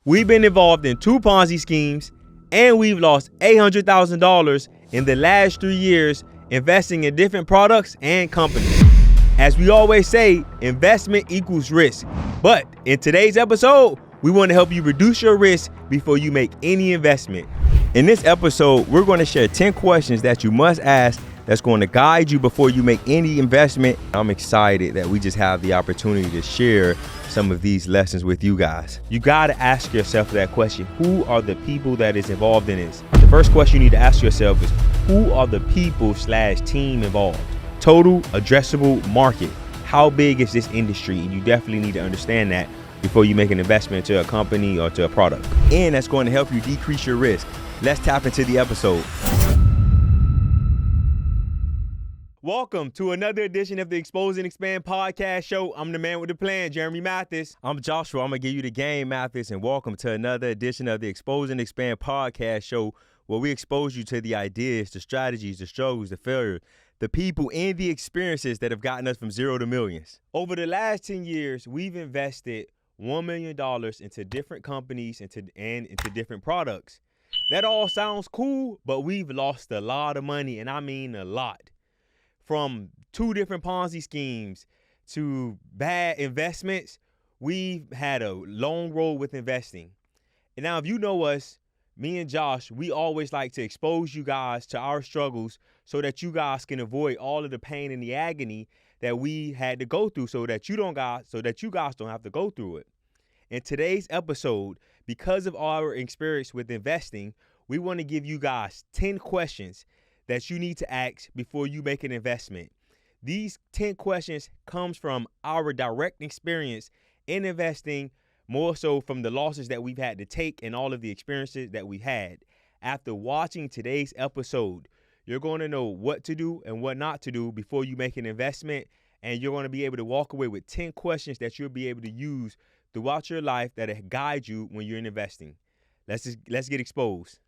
We've been involved in 2 Ponzi schemes, and we've lost $800,000 in the last 3 years investing in different products and companies. As we always say, investment equals risk. But in today's episode, we want to help you reduce your risk before you make any investment. In this episode, we're going to share 10 questions that you must ask that's going to guide you before you make any investment. I'm excited that we just have the opportunity to share some of these lessons with you guys. You got to ask yourself that question. Who are the people that is involved in this? The first question you need to ask yourself is, who are the people/team involved? Total addressable market. How big is this industry? And you definitely need to understand that before you make an investment to a company or to a product. And that's going to help you decrease your risk. Let's tap into the episode. Welcome to another edition of the Expose and Expand podcast show. I'm the man with the plan, Jeremy Mathis. I'm Joshua. I'm going to give you the game, Mathis, and welcome to another edition of the Expose and Expand podcast show, where we expose you to the ideas, the strategies, the struggles, the failures, the people, and the experiences that have gotten us from zero to millions. Over the last 10 years, we've invested $1 million into different companies and into different products. That all sounds cool, but we've lost a lot of money, and I mean a lot. From 2 different Ponzi schemes to bad investments, we've had a long road with investing. And now, if you know us, me and Josh, we always like to expose you guys to our struggles so that you guys can avoid all of the pain and the agony that we had to go through, so that you guys don't have to go through it. In today's episode, because of our experience with investing, we want to give you guys 10 questions that you need to ask before you make an investment. These 10 questions comes from our direct experience in investing, more so from the losses that we've had to take and all of the experiences that we had. After watching today's episode, you're going to know what to do and what not to do before you make an investment, and you're going to be able to walk away with 10 questions that you'll be able to use throughout your life that guide you when you're investing. Let's get exposed.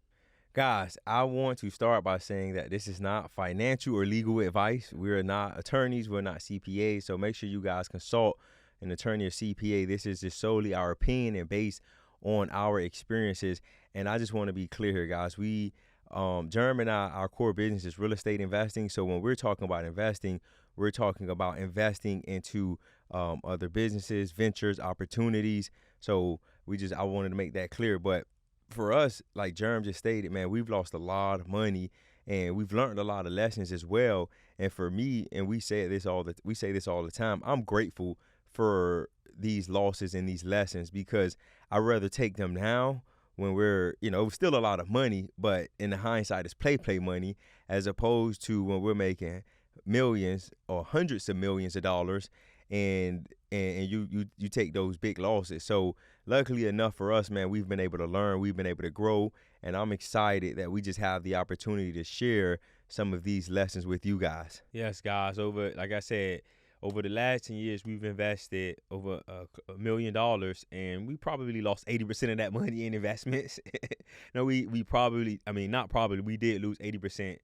Guys, I want to start by saying that this is not financial or legal advice. We're not attorneys. We're not CPAs. So make sure you guys consult an attorney or CPA. This is just solely our opinion and based on our experiences. And I just want to be clear here, guys. Jeremy and I, our core business is real estate investing. So when we're talking about investing, we're talking about investing into other businesses, ventures, opportunities. So I wanted to make that clear. But for us, like Jerm just stated, man, we've lost a lot of money and we've learned a lot of lessons as well. And for me, and we say this all the time, I'm grateful for these losses and these lessons, because I'd rather take them now when we're, it was still a lot of money, but in the hindsight, it's play money, as opposed to when we're making millions or hundreds of millions of dollars and you take those big losses. So luckily enough for us, man, we've been able to learn, we've been able to grow, and I'm excited that we just have the opportunity to share some of these lessons with you guys. Yes, guys, like I said, over the last 10 years, we've invested over $1 million, and we probably lost 80% of that money in investments. No, we did lose 80%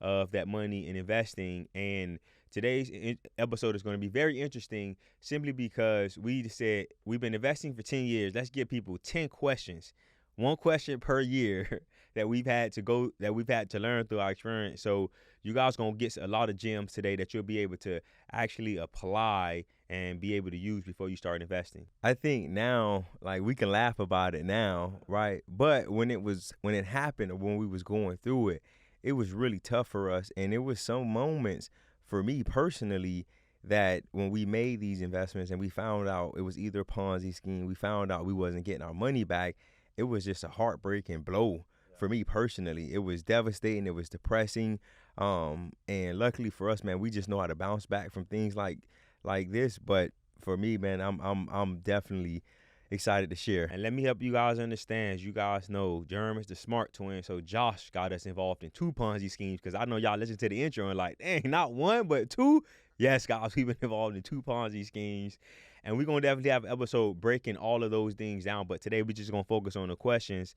of that money in investing. And today's episode is going to be very interesting simply because we said we've been investing for 10 years. Let's give people 10 questions, 1 question per year that we've had to learn through our experience. So you guys going to get a lot of gems today that you'll be able to actually apply and be able to use before you start investing. I think now, like, we can laugh about it now, right? But when it happened, or when we was going through it, it was really tough for us. And it was some moments for me personally that when we made these investments and we found out it was either a Ponzi scheme, we found out we wasn't getting our money back, it was just a heartbreaking blow for me personally. It was devastating. It was depressing. And luckily for us, man, we just know how to bounce back from things like this. But for me, man, I'm definitely excited to share. And let me help you guys understand. As you guys know, Jerm is the smart twin. So Josh got us involved in 2 Ponzi schemes, because I know y'all listen to the intro and like, dang, not 1, but 2. Yes, guys, we've been involved in 2 Ponzi schemes. And we're going to definitely have an episode breaking all of those things down. But today we're just going to focus on the questions.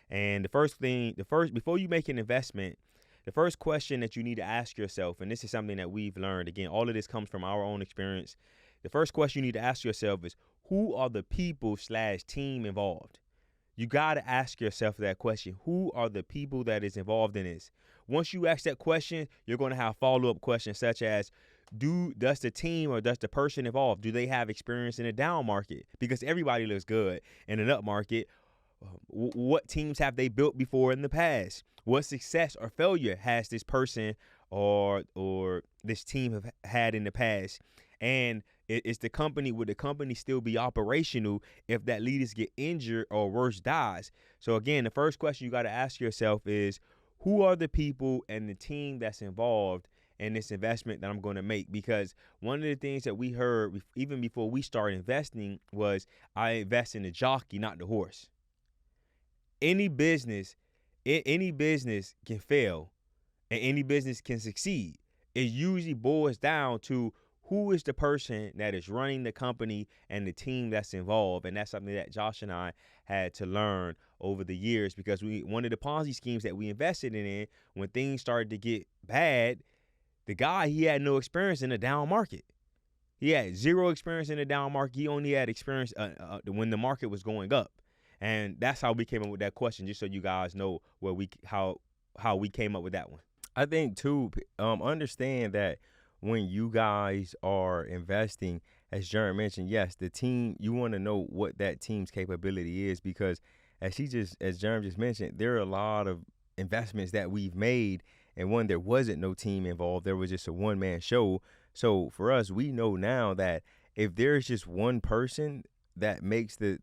And before you make an investment, the first question that you need to ask yourself, and this is something that we've learned, again, all of this comes from our own experience. The first question you need to ask yourself is, who are the people/team involved? You got to ask yourself that question. Who are the people that is involved in this? Once you ask that question, you're going to have follow-up questions such as, does the team or does the person involved, do they have experience in a down market? Because everybody looks good in an up market. What teams have they built before in the past? What success or failure has this person or this team have had in the past? And is the company, would the company still be operational if that leaders get injured or worse, dies? So again, the first question you got to ask yourself is, who are the people and the team that's involved in this investment that I'm going to make? Because one of the things that we heard even before we started investing was, I invest in the jockey, not the horse. Any business can fail and any business can succeed. It usually boils down to who is the person that is running the company and the team that's involved. And that's something that Josh and I had to learn over the years, because one of the Ponzi schemes that we invested in, when things started to get bad, the guy, he had no experience in a down market. He had zero experience in a down market. He only had experience when the market was going up. And that's how we came up with that question, just so you guys know how we came up with that one. I think too, understand that when you guys are investing, as Jaron mentioned, yes, the team, you want to know what that team's capability is, because as Jaron just mentioned, there are a lot of investments that we've made, and when there wasn't no team involved, there was just a one-man show. So for us, we know now that if there's just one person that makes the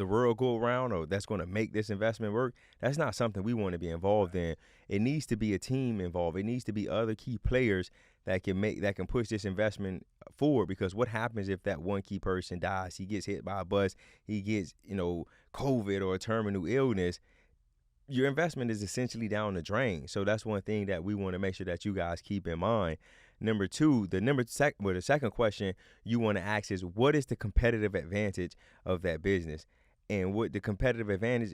world go around, or that's going to make this investment work, that's not something we want to be involved in. It needs to be a team involved. It needs to be other key players that can push this investment forward. Because what happens if that one key person dies? He gets hit by a bus, he gets, COVID or a terminal illness. Your investment is essentially down the drain. So that's one thing that we want to make sure that you guys keep in mind. Number two, the second question you want to ask is, what is the competitive advantage of that business? And what the competitive advantage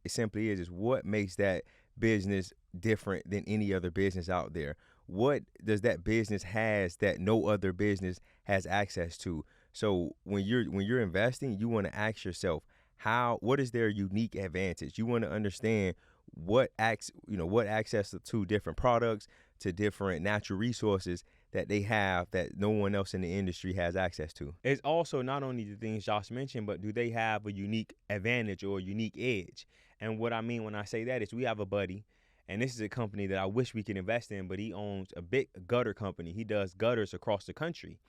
simply is what makes that business different than any other business out there? What does that business has that no other business has access to? So when you're investing, you want to ask yourself, what is their unique advantage? You want to understand what access to different products, to different natural resources that they have that no one else in the industry has access to. It's also not only the things Josh mentioned, but do they have a unique advantage or a unique edge? And what I mean when I say that is, we have a buddy, and this is a company that I wish we could invest in, but he owns a big gutter company. He does gutters across the country,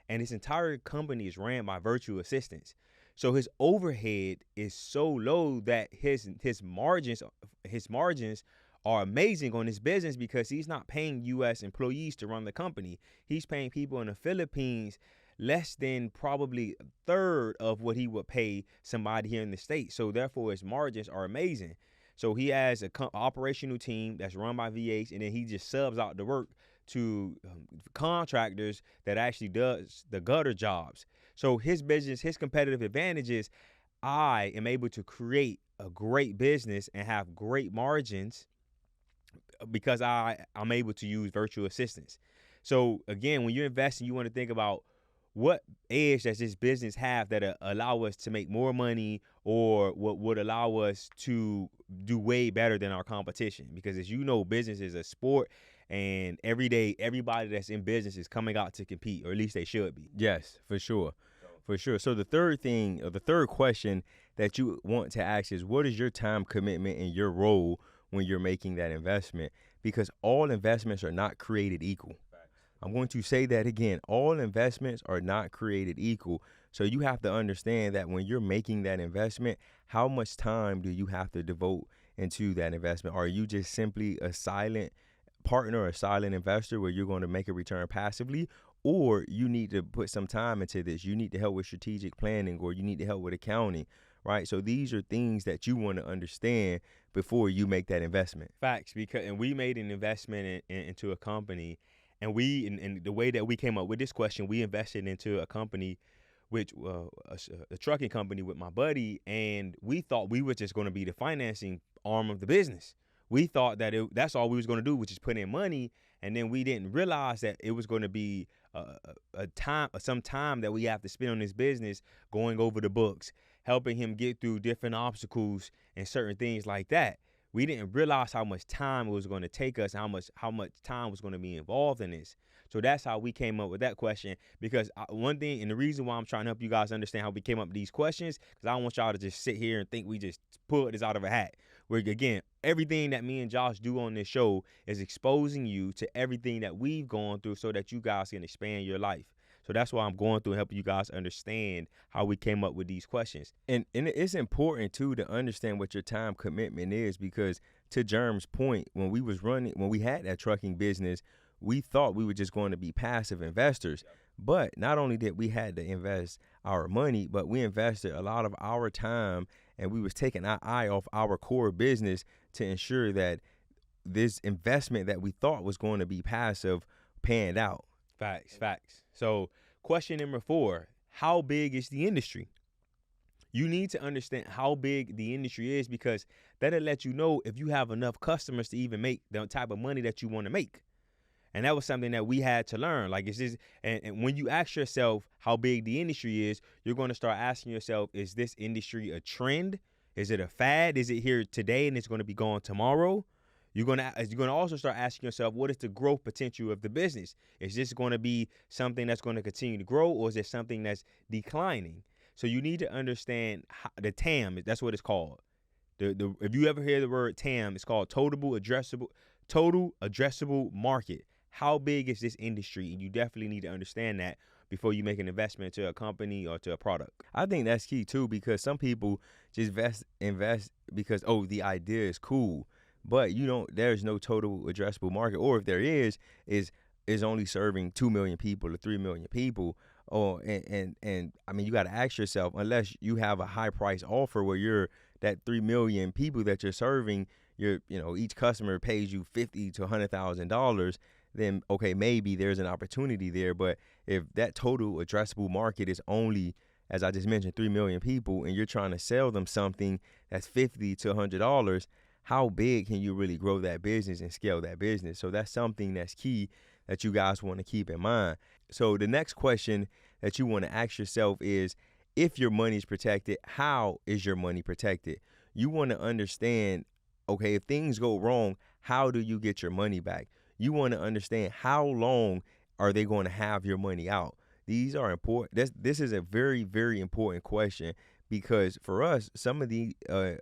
and his entire company is ran by virtual assistants. So his overhead is so low that his margins are amazing on his business, because he's not paying U.S. employees to run the company. He's paying people in the Philippines less than probably a third of what he would pay somebody here in the States. So therefore, his margins are amazing. So he has an operational team that's run by VAs, and then he just subs out the work to contractors that actually does the gutter jobs. So his business, his competitive advantage is, I am able to create a great business and have great margins because I'm able to use virtual assistants. So again, when you're investing, you want to think about what edge does this business have that allow us to make more money, or what would allow us to do way better than our competition. Because as you know, business is a sport, and every day, everybody that's in business is coming out to compete, or at least they should be. Yes, for sure. For sure. So the third question that you want to ask is, what is your time commitment and your role when you're making that investment? Because all investments are not created equal. I'm going to say that again. All investments are not created equal. So you have to understand that when you're making that investment, how much time do you have to devote into that investment? Are you just simply a silent partner or a silent investor where you're going to make a return passively? Or you need to put some time into this. You need to help with strategic planning, or you need to help with accounting, right? So these are things that you want to understand before you make that investment. Facts, and we made an investment into a company, and the way that we came up with this question, we invested into a company, which a trucking company with my buddy, and we thought we were just going to be the financing arm of the business. We thought that that's all we was going to do, which is put in money, and then we didn't realize that it was going to be some time that we have to spend on this business, going over the books, helping him get through different obstacles and certain things like that. We didn't realize how much time it was going to take us, how much time was going to be involved in this. So that's how we came up with that question. Because one thing, and the reason why I'm trying to help you guys understand how we came up with these questions, because I don't want y'all to just sit here and think we just pulled this out of a hat. Where, again, everything that me and Josh do on this show is exposing you to everything that we've gone through so that you guys can expand your life. So that's why I'm going through and helping you guys understand how we came up with these questions. And it's important, too, to understand what your time commitment is, because to Germ's point, when we had that trucking business, we thought we were just going to be passive investors. But not only did we had to invest our money, but we invested a lot of our time, and we was taking our eye off our core business to ensure that this investment that we thought was going to be passive panned out. Facts. So question number 4, how big is the industry? You need to understand how big the industry is, because that'll let you know if you have enough customers to even make the type of money that you want to make. And that was something that we had to learn. Like, it's just, and when you ask yourself how big the industry is, you're going to start asking yourself, is this industry a trend? Is it a fad? Is it here today and it's going to be gone tomorrow? You're going to also start asking yourself, what is the growth potential of the business? Is this going to be something that's going to continue to grow, or is it something that's declining? So you need to understand the TAM. That's what it's called. If you ever hear the word TAM, it's called total addressable market. How big is this industry? And you definitely need to understand that before you make an investment to a company or to a product. I think that's key too, because some people just invest because, the idea is cool, but there's no total addressable market, or if there is only serving 2 million people or 3 million people. And I mean, you got to ask yourself, unless you have a high price offer where you're that 3 million people that you're serving, each customer pays you $50,000 to $100,000, then okay, maybe there's an opportunity there. But if that total addressable market is only, as I just mentioned, 3 million people, and you're trying to sell them something that's $50 to $100, how big can you really grow that business and scale that business? So that's something that's key that you guys want to keep in mind. So the next question that you want to ask yourself is, if your money is protected, how is your money protected? You want to understand, okay, if things go wrong, how do you get your money back? You want to understand, how long are they going to have your money out? These are important. This is a very, very important question, because for us,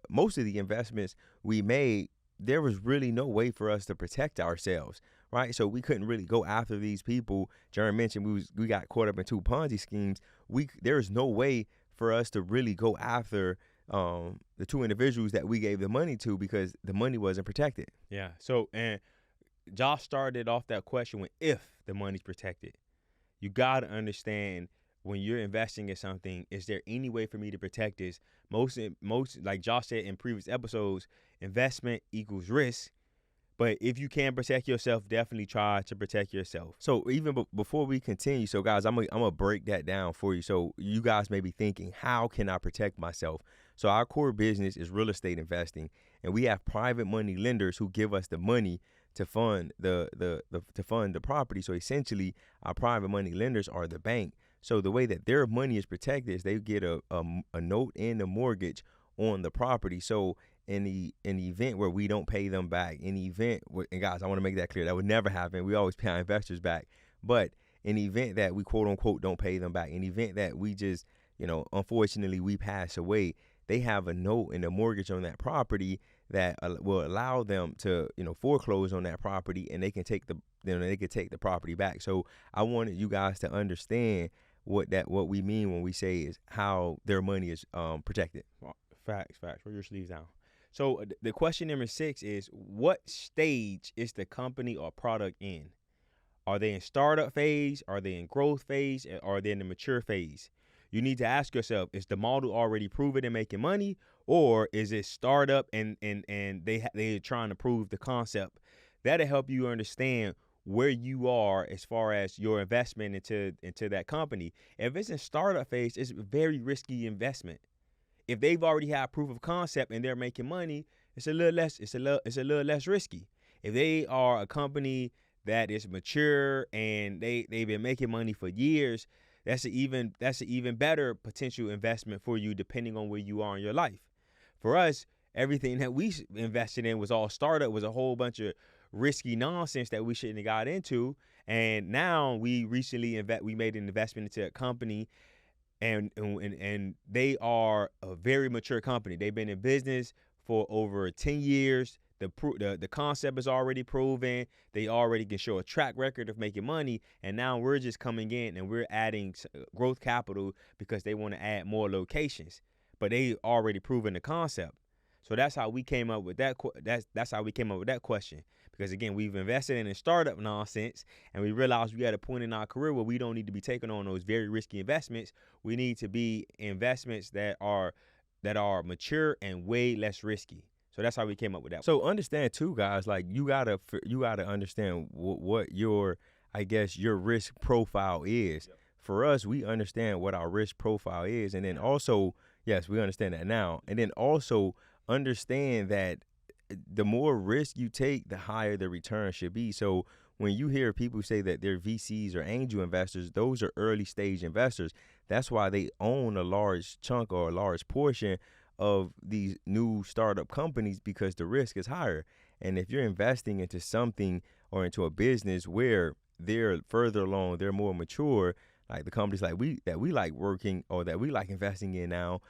most of the investments we made, there was really no way for us to protect ourselves, right? So we couldn't really go after these people. Jaron mentioned we got caught up in 2 Ponzi schemes. There is no way for us to really go after the 2 individuals that we gave the money to, because the money wasn't protected. Yeah. So, and Josh started off that question with, if the money's protected. You got to understand, when you're investing in something, is there any way for me to protect this? Most, like Josh said in previous episodes, investment equals risk. But if you can protect yourself, definitely try to protect yourself. So even before we continue, so guys, I'm gonna break that down for you. So you guys may be thinking, how can I protect myself? So our core business is real estate investing, and we have private money lenders who give us the money to fund the property. So essentially, our private money lenders are the bank. So the way that their money is protected is they get a note and a mortgage on the property. So in the event where we don't pay them back, in the event, and guys, I want to make that clear, that would never happen. We always pay our investors back. But in the event that we quote unquote don't pay them back, in the event that we just, unfortunately we pass away, they have a note and a mortgage on that property that will allow them to, foreclose on that property, and they can take the property back. So I wanted you guys to understand what we mean when we say is how their money is protected. Facts. Roll your sleeves down. So the question number 6 is, what stage is the company or product in? Are they in startup phase? Are they in growth phase? Or are they in the mature phase? You need to ask yourself, is the model already proven and making money, or is it startup and they're trying to prove the concept? That'll help you understand where you are as far as your investment into that company. If it's in startup phase, it's a very risky investment. If they've already had proof of concept and they're making money, it's a little less risky. If they are a company that is mature and they've been making money for years, that's an even better potential investment for you depending on where you are in your life. For us, everything that we invested in was all startup, was a whole bunch of risky nonsense that we shouldn't have got into. And now we recently we made an investment into a company, and they are a very mature company. They've been in business for over 10 years. The concept is already proven. They already can show a track record of making money. And now we're just coming in and we're adding growth capital because they want to add more locations. But they already proven the concept. So that's how we came up with that. That's how we came up with that question. Because again, we've invested in a startup nonsense, and we realized we had a point in our career where we don't need to be taking on those very risky investments. We need to be investments that are mature and way less risky. So that's how we came up with that. So understand too, guys, like you gotta understand what your risk profile is. Yep. For us, we understand what our risk profile is, and then also, yes, we understand that now, and then also understand that the more risk you take, the higher the return should be. So when you hear people say that they're VCs or angel investors, those are early stage investors. That's why they own a large chunk or a large portion of these new startup companies, because the risk is higher. And if you're investing into something or into a business where they're further along, they're more mature, like the companies that we like working or that we like investing in now,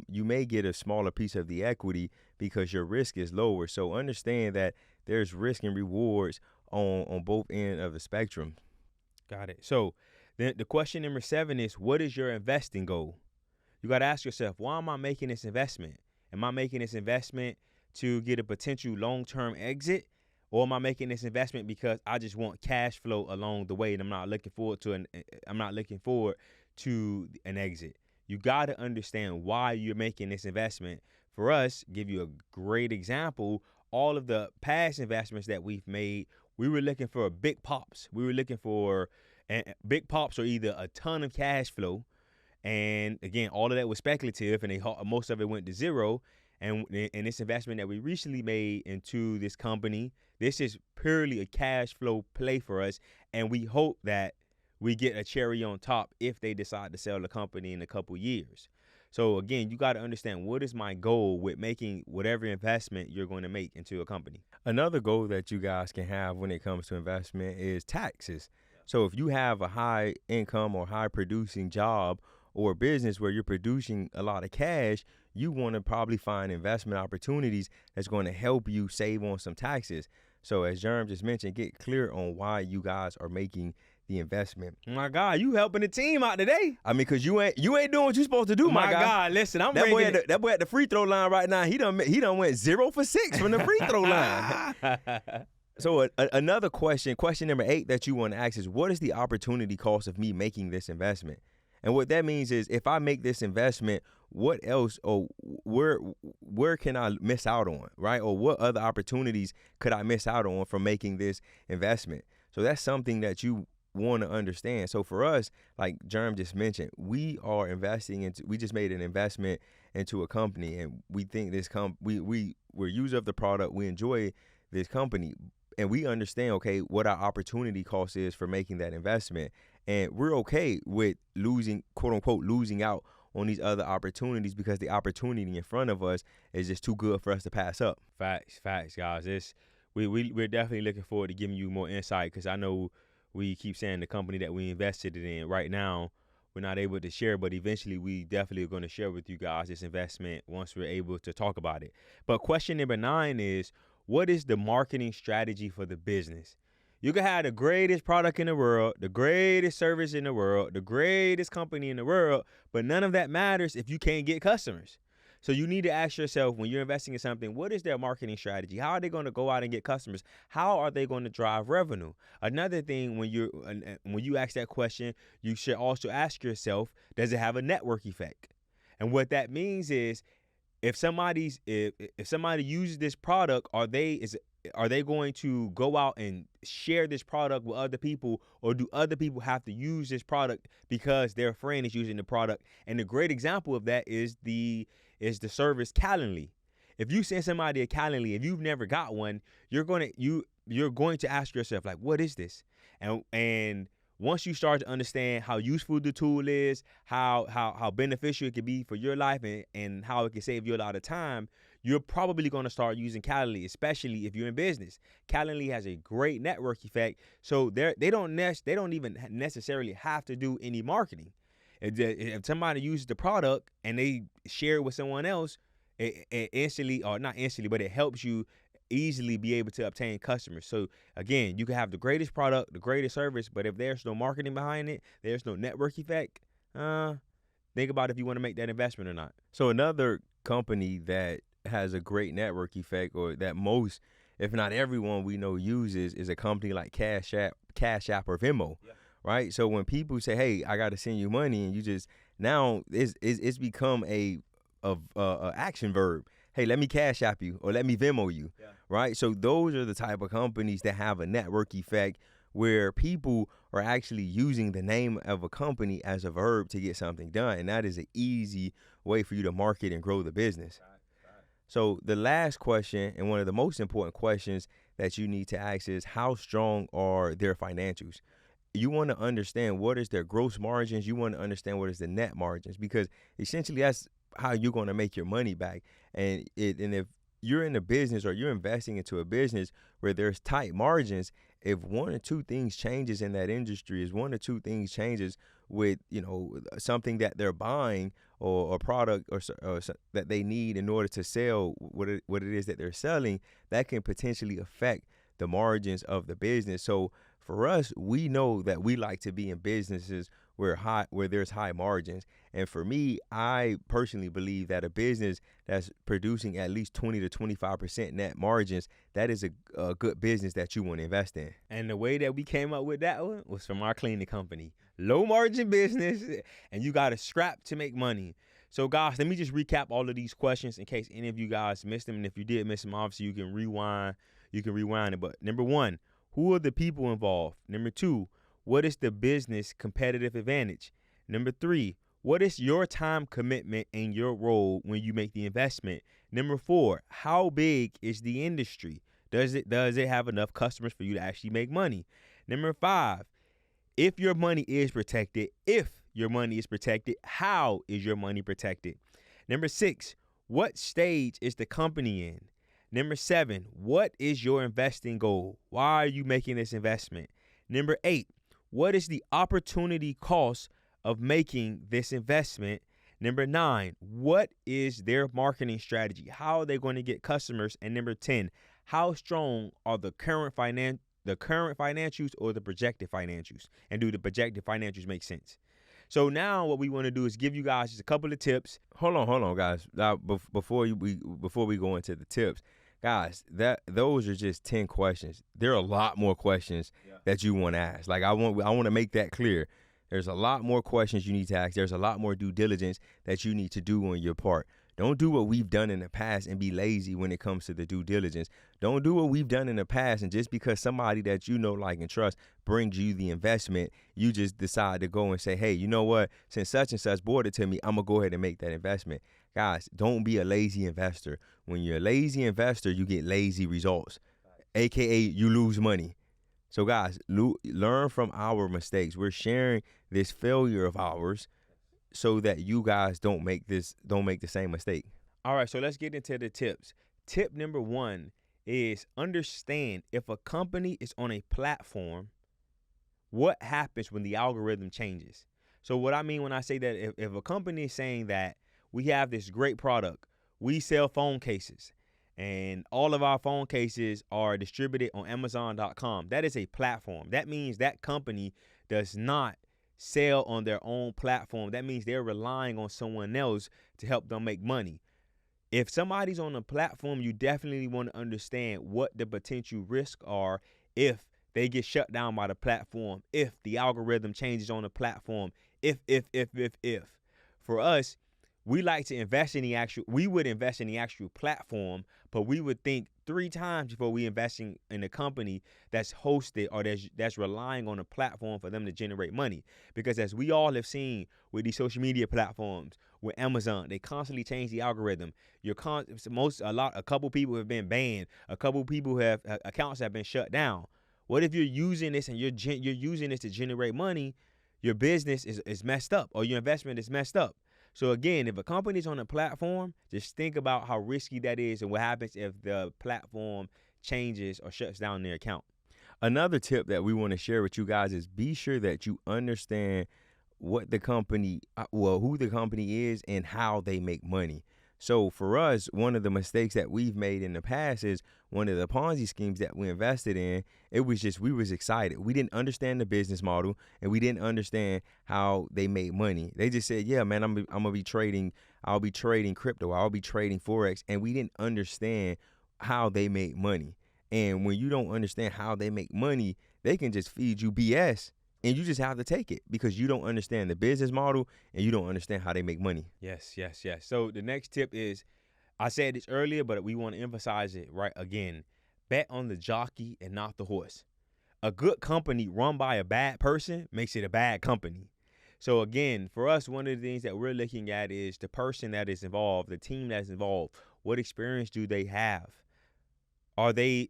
you may get a smaller piece of the equity because your risk is lower. So understand that there's risk and rewards on both ends of the spectrum. Got it. So then the question number 7 is, what is your investing goal? You got to ask yourself, why am I making this investment? Am I making this investment to get a potential long-term exit? Or am I making this investment because I just want cash flow along the way and I'm not looking forward to an exit? You got to understand why you're making this investment. For us, give you a great example, all of the past investments that we've made, we were looking for big pops. We were looking for big pops or either a ton of cash flow. And again, all of that was speculative, and most of it went to zero. And this investment that we recently made into this company, this is purely a cash flow play for us. And we hope that we get a cherry on top if they decide to sell the company in a couple years. So again, you got to understand, what is my goal with making whatever investment you're going to make into a company? Another goal that you guys can have when it comes to investment is taxes. So if you have a high income or high producing job or business where you're producing a lot of cash, you want to probably find investment opportunities that's going to help you save on some taxes. So as Jerm just mentioned, get clear on why you guys are making the investment. My God, you helping the team out today. I mean, because you ain't doing what you're supposed to do, my guy. God, listen, that boy at the free throw line right now, he done went 0 for 6 from the free throw line. So another question number 8 that you want to ask is, what is the opportunity cost of me making this investment? And what that means is, if I make this investment, what else or where can I miss out on, right? Or what other opportunities could I miss out on from making this investment? So that's something that you want to understand. So for us, like Jerm just mentioned, we just made an investment into a company, and we think we're users of the product. We enjoy this company, and we understand, okay, what our opportunity cost is for making that investment. And we're okay with losing, quote unquote, losing out on these other opportunities because the opportunity in front of us is just too good for us to pass up. Facts, guys. We're definitely looking forward to giving you more insight, because I know we keep saying the company that we invested in right now, we're not able to share, but eventually we definitely are going to share with you guys this investment once we're able to talk about it. But question number 9 is, what is the marketing strategy for the business? You can have the greatest product in the world, the greatest service in the world, the greatest company in the world, but none of that matters if you can't get customers. So you need to ask yourself, when you're investing in something, what is their marketing strategy? How are they going to go out and get customers? How are they going to drive revenue? Another thing, when you ask that question, you should also ask yourself, does it have a network effect? And what that means is, if somebody uses this product, are they going to go out and share this product with other people, or do other people have to use this product because their friend is using the product? And a great example of that is the service Calendly. If you send somebody a Calendly, if you've never got one, you're going to ask yourself, like, what is this? And Once you start to understand how useful the tool is, how beneficial it can be for your life, and how it can save you a lot of time, you're probably going to start using Calendly, especially if you're in business. Calendly has a great network effect, so they don't even necessarily have to do any marketing. If somebody uses the product and they share it with someone else, it instantly, or not instantly, but it helps you easily be able to obtain customers. So again, you can have the greatest product, the greatest service, but if there's no marketing behind it, there's no network effect, think about if you want to make that investment or not. So another company that has a great network effect, or that most, if not everyone we know uses, is a company like Cash App or Venmo. Yeah. Right? So when people say, "Hey, I got to send you money," and you just, now it's become a action verb. Hey, let me Cash App you, or let me Venmo you. Yeah. Right? So those are the type of companies that have a network effect, where people are actually using the name of a company as a verb to get something done, and that is an easy way for you to market and grow the business. Right. So the last question, and one of the most important questions that you need to ask, is how strong are their financials? You want to understand what is their gross margins. You want to understand what is the net margins, because essentially that's how you're going to make your money back. And if you're in a business, or you're investing into a business where there's tight margins, if one or two things changes in that industry, is one or two things changes with, something that they're buying, or a product or that they need in order to sell what it is that they're selling, that can potentially affect the margins of the business. So for us, we know that we like to be in businesses where there's high margins. And for me, I personally believe that a business that's producing at least 20 to 25% net margins, that is a good business that you want to invest in. And the way that we came up with that one was from our cleaning company. Low margin business, and you got to scrap to make money. So guys, let me just recap all of these questions in case any of you guys missed them. And if you did miss them, obviously you can rewind it. But number one, who are the people involved? Number two, what is the business competitive advantage? Number three, what is your time commitment and your role when you make the investment? Number four, how big is the industry? Does it have enough customers for you to actually make money? Number five, if your money is protected, how is your money protected? Number six, what stage is the company in? Number seven, what is your investing goal? Why are you making this investment? Number eight, what is the opportunity cost of making this investment? Number nine, what is their marketing strategy? How are they going to get customers? And number 10, how strong are the current financials or the projected financials? And do the projected financials make sense? So now what we want to do is give you guys just a couple of tips. Hold on, guys. Now, before we go into the tips, guys, those are just 10 questions. There are a lot more questions that you want to ask. Like, I want to make that clear. There's a lot more questions you need to ask. There's a lot more due diligence that you need to do on your part. Don't do what we've done in the past and be lazy when it comes to the due diligence. Don't do what we've done in the past, and just because somebody that you know, like, and trust brings you the investment, you just decide to go and say, hey, you know what? Since such and such brought it to me, I'm going to go ahead and make that investment. Guys, don't be a lazy investor. When you're a lazy investor, you get lazy results, AKA you lose money. So guys, learn from our mistakes. We're sharing this failure of ours so that you guys don't make the same mistake. All right, so let's get into the tips. Tip number one is understand if a company is on a platform, what happens when the algorithm changes. So what I mean when I say that, if a company is saying that we have this great product, we sell phone cases, and all of our phone cases are distributed on Amazon.com. That is a platform. That means that company does not sell on their own platform. That means they're relying on someone else to help them make money. If somebody's on a platform, you definitely want to understand what the potential risks are if they get shut down by the platform, if the algorithm changes on the platform, if. For us, we like to invest in we would invest in the actual platform, but we would think 3 times before we investing in a company that's hosted or that's relying on a platform for them to generate money. Because as we all have seen with these social media platforms, with Amazon, they constantly change the algorithm. A couple people have been banned. A couple people accounts have been shut down. What if you're using this and you're using this to generate money? Your business is messed up, or your investment is messed up. So again, if a company's on a platform, just think about how risky that is and what happens if the platform changes or shuts down their account. Another tip that we want to share with you guys is be sure that you understand what the company, who the company is and how they make money. So for us, one of the mistakes that we've made in the past is one of the Ponzi schemes that we invested in. It was just, we was excited. We didn't understand the business model and we didn't understand how they made money. They just said, yeah, man, I'm gonna be trading. I'll be trading crypto. I'll be trading Forex. And we didn't understand how they make money. And when you don't understand how they make money, they can just feed you BS. And you just have to take it because you don't understand the business model and you don't understand how they make money. Yes. So the next tip is, I said this earlier, but we want to emphasize it right again. Bet on the jockey and not the horse. A good company run by a bad person makes it a bad company. So again, for us, one of the things that we're looking at is the person that is involved, the team that's involved. What experience do they have? Are they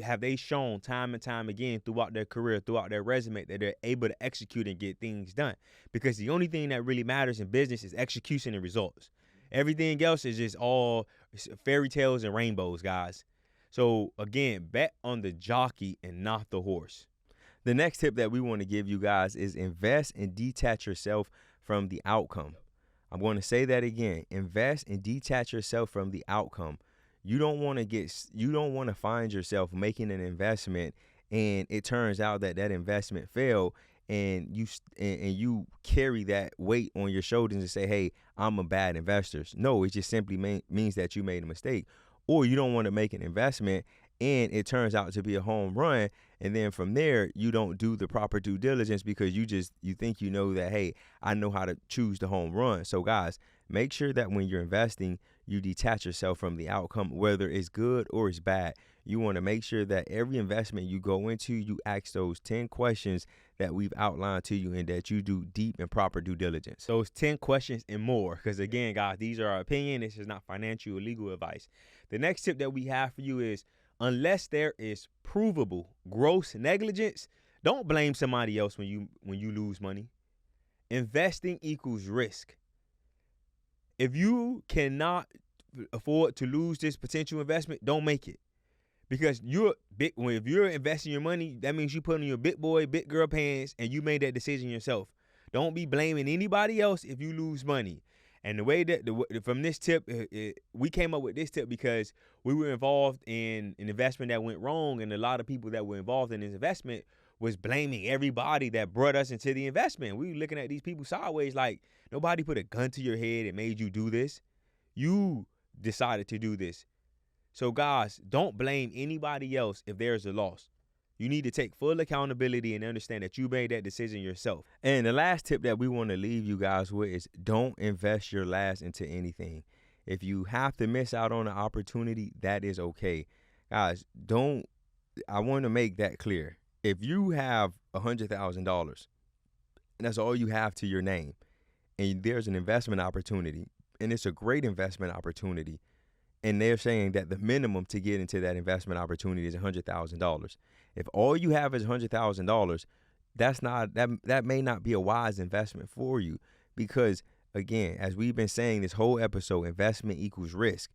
have they shown time and time again throughout their career, throughout their resume, that they're able to execute and get things done? Because the only thing that really matters in business is execution and results. Everything else is just all fairy tales and rainbows, guys. So again, bet on the jockey and not the horse. The next tip that we want to give you guys is invest and detach yourself from the outcome. I'm going to say that again. Invest and detach yourself from the outcome. You don't want to find yourself making an investment and it turns out that investment failed and you carry that weight on your shoulders and say, hey, I'm a bad investor. No, it just simply means that you made a mistake. Or you don't want to make an investment and it turns out to be a home run. And then from there, you don't do the proper due diligence because you think you know that, hey, I know how to choose the home run. So guys, make sure that when you're investing, you detach yourself from the outcome, whether it's good or it's bad. You want to make sure that every investment you go into, you ask those 10 questions that we've outlined to you and that you do deep and proper due diligence. Those 10 questions and more. Because again, guys, these are our opinion. This is not financial or legal advice. The next tip that we have for you is, unless there is provable gross negligence, don't blame somebody else when you lose money. Investing equals risk. If you cannot afford to lose this potential investment, don't make it. Because if you're investing your money, that means you put on your big boy, big girl pants and you made that decision yourself. Don't be blaming anybody else if you lose money. And the way that from this tip, we came up with this tip because we were involved in an investment that went wrong, and a lot of people that were involved in this investment was blaming everybody that brought us into the investment. We were looking at these people sideways like, nobody put a gun to your head and made you do this. You decided to do this. So guys, don't blame anybody else if there's a loss. You need to take full accountability and understand that you made that decision yourself. And the last tip that we want to leave you guys with is don't invest your last into anything. If you have to miss out on an opportunity, that is okay. Guys, I want to make that clear. If you have $100,000 and that's all you have to your name, and there's an investment opportunity, and it's a great investment opportunity, and they're saying that the minimum to get into that investment opportunity is $100,000. If all you have is $100,000, that may not be a wise investment for you because, again, as we've been saying this whole episode, investment equals risk.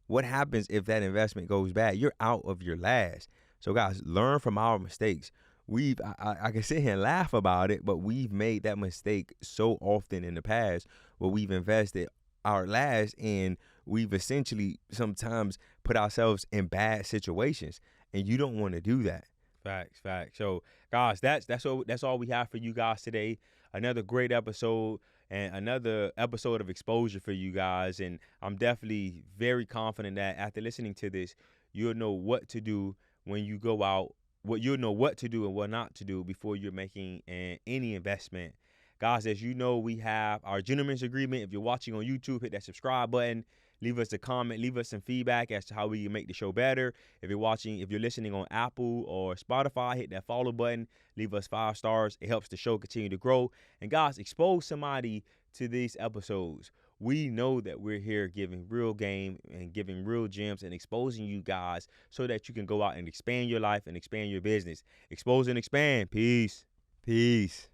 What happens if that investment goes bad? You're out of your last. So, guys, learn from our mistakes. I can sit here and laugh about it, but we've made that mistake so often in the past where we've invested our last and we've essentially sometimes put ourselves in bad situations, and you don't want to do that. Facts. So, guys, that's all we have for you guys today. Another great episode and another episode of exposure for you guys. And I'm definitely very confident that after listening to this, you'll know what to do when you go out. You'll know what to do and what not to do before you're making any investment. Guys, as you know, we have our gentleman's agreement. If you're watching on YouTube, hit that subscribe button. Leave us a comment. Leave us some feedback as to how we can make the show better. If you're listening on Apple or Spotify, hit that follow button. Leave us 5 stars. It helps the show continue to grow. And guys, expose somebody to these episodes. we know that we're here giving real game and giving real gems and exposing you guys so that you can go out and expand your life and expand your business. Expose and expand. Peace. Peace.